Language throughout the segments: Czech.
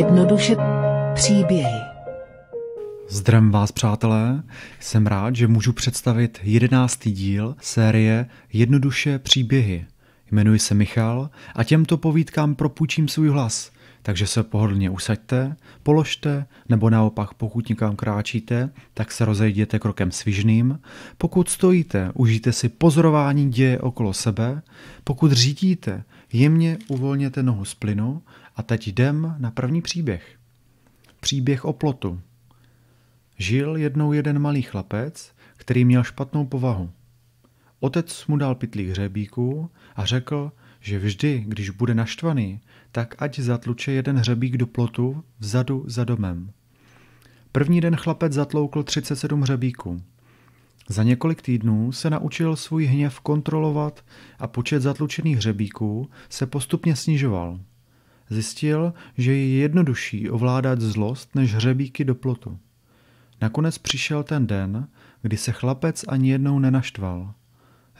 Jednoduše příběhy. Zdravím vás, přátelé. Jsem rád, že můžu představit 11. díl série Jednoduše příběhy. Jmenuji se Michal a těmto povídkám propůjčím svůj hlas. Takže se pohodlně usaďte, položte, nebo naopak pokud někam kráčíte, tak se rozejděte krokem svižným. Pokud stojíte, užijte si pozorování děje okolo sebe. Pokud řídíte, jemně uvolněte nohu z plynu a teď jdem na první příběh. Příběh o plotu. Žil jednou jeden malý chlapec, který měl špatnou povahu. Otec mu dal pytlík hřebíků a řekl, že vždy, když bude naštvaný, tak ať zatluče jeden hřebík do plotu vzadu za domem. První den chlapec zatloukl 37 hřebíků. Za několik týdnů se naučil svůj hněv kontrolovat a počet zatlučených hřebíků se postupně snižoval. Zjistil, že je jednodušší ovládat zlost než hřebíky do plotu. Nakonec přišel ten den, kdy se chlapec ani jednou nenaštval.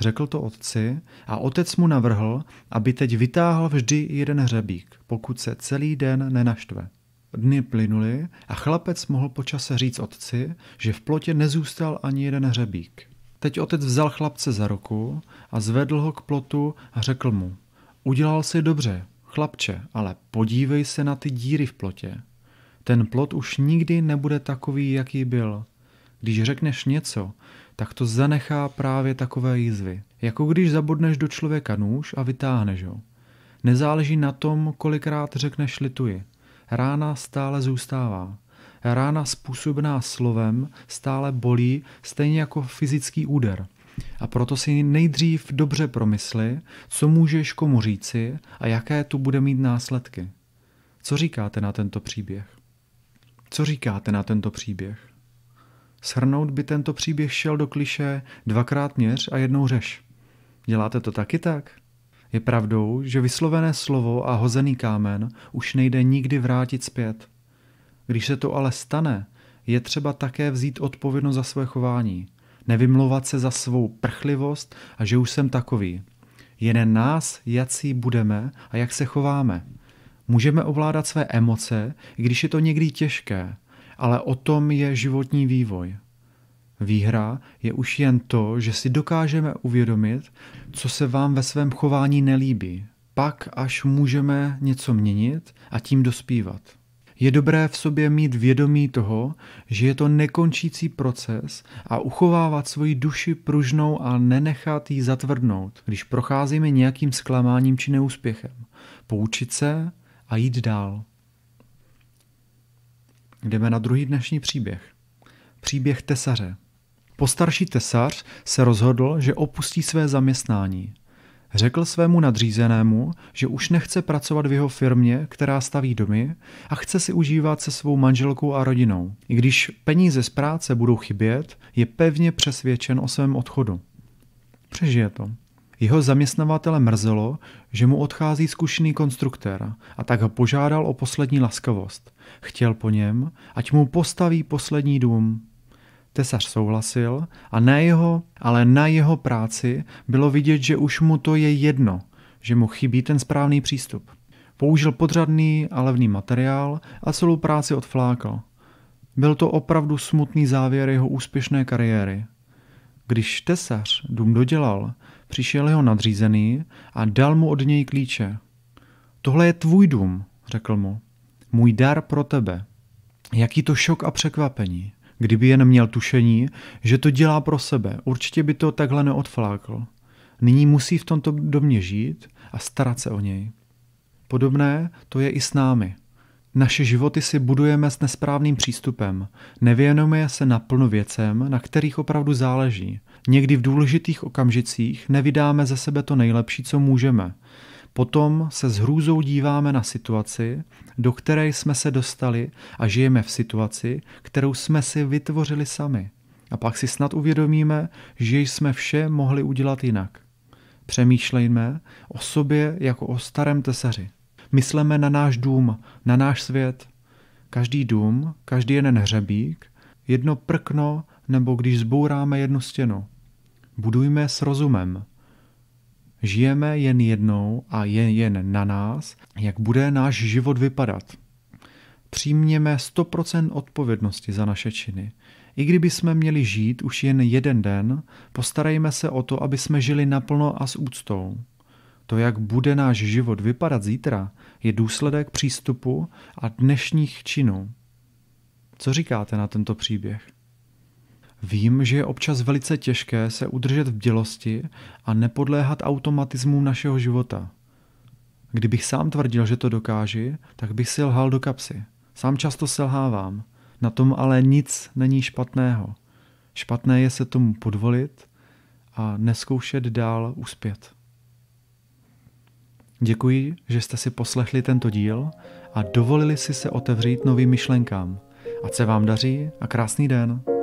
Řekl to otci a otec mu navrhl, aby teď vytáhl vždy jeden hřebík, pokud se celý den nenaštve. Dny plynuly a chlapec mohl po čase říct otci, že v plotě nezůstal ani jeden hřebík. Teď otec vzal chlapce za ruku a zvedl ho k plotu a řekl mu: udělal jsi dobře, chlapče, ale podívej se na ty díry v plotě. Ten plot už nikdy nebude takový, jaký byl. Když řekneš něco, tak to zanechá právě takové jizvy. Jako když zabodneš do člověka nůž a vytáhneš ho. Nezáleží na tom, kolikrát řekneš lituji. Rána stále zůstává. Rána způsobená slovem stále bolí, stejně jako fyzický úder. A proto si nejdřív dobře promysli, co můžeš komu říci a jaké tu bude mít následky. Co říkáte na tento příběh? Co říkáte na tento příběh? Shrnout by tento příběh šel do klišé 2krát měř a 1 řeš. Děláte to taky tak? Je pravdou, že vyslovené slovo a hozený kámen už nejde nikdy vrátit zpět. Když se to ale stane, je třeba také vzít odpovědnost za své chování. Nevymlouvat se za svou prchlivost a že už jsem takový. Jen nás, jací budeme a jak se chováme. Můžeme ovládat své emoce, i když je to někdy těžké, ale o tom je životní vývoj. Výhra je už jen to, že si dokážeme uvědomit, co se vám ve svém chování nelíbí. Pak až můžeme něco měnit a tím dospívat. Je dobré v sobě mít vědomí toho, že je to nekončící proces a uchovávat svoji duši pružnou a nenechat ji zatvrdnout, když procházíme nějakým zklamáním či neúspěchem. Poučit se a jít dál. Jdeme na druhý dnešní příběh. Příběh tesaře. Postarší tesař se rozhodl, že opustí své zaměstnání. Řekl svému nadřízenému, že už nechce pracovat v jeho firmě, která staví domy, a chce si užívat se svou manželkou a rodinou. I když peníze z práce budou chybět, je pevně přesvědčen o svém odchodu. Přežije to. Jeho zaměstnavatele mrzelo, že mu odchází zkušený konstruktér, a tak ho požádal o poslední laskavost. Chtěl po něm, ať mu postaví poslední dům. Tesař souhlasil a na jeho práci bylo vidět, že už mu to je jedno, že mu chybí ten správný přístup. Použil podřadný a levný materiál a celou práci odflákal. Byl to opravdu smutný závěr jeho úspěšné kariéry. Když tesař dům dodělal, přišel jeho nadřízený a dal mu od něj klíče. Tohle je tvůj dům, řekl mu. Můj dar pro tebe. Jaký to šok a překvapení. Kdyby jen měl tušení, že to dělá pro sebe, určitě by to takhle neodflákl. Nyní musí v tomto domě žít a starat se o něj. Podobné to je i s námi. Naše životy si budujeme s nesprávným přístupem. Nevěnujeme se naplno věcem, na kterých opravdu záleží. Někdy v důležitých okamžicích nevydáme ze sebe to nejlepší, co můžeme. Potom se s hrůzou díváme na situaci, do které jsme se dostali, a žijeme v situaci, kterou jsme si vytvořili sami. A pak si snad uvědomíme, že jsme vše mohli udělat jinak. Přemýšlejme o sobě jako o starém tesaři. Mysleme na náš dům, na náš svět. Každý dům, každý jeden hřebík, jedno prkno nebo když zbouráme jednu stěnu. Budujme s rozumem. Žijeme jen jednou a je jen na nás, jak bude náš život vypadat. přijměme 100% odpovědnosti za naše činy. I kdyby jsme měli žít už jen jeden den, postarejme se o to, aby jsme žili naplno a s úctou. To, jak bude náš život vypadat zítra, je důsledek přístupu a dnešních činů. Co říkáte na tento příběh? Vím, že je občas velice těžké se udržet v bdělosti a nepodléhat automatismům našeho života. Kdybych sám tvrdil, že to dokáži, tak bych si lhal do kapsy. Sám často selhávám. Na tom ale nic není špatného. Špatné je se tomu podvolit a neskoušet dál uspět. Děkuji, že jste si poslechli tento díl a dovolili si se otevřít novým myšlenkám. Ať se vám daří a krásný den.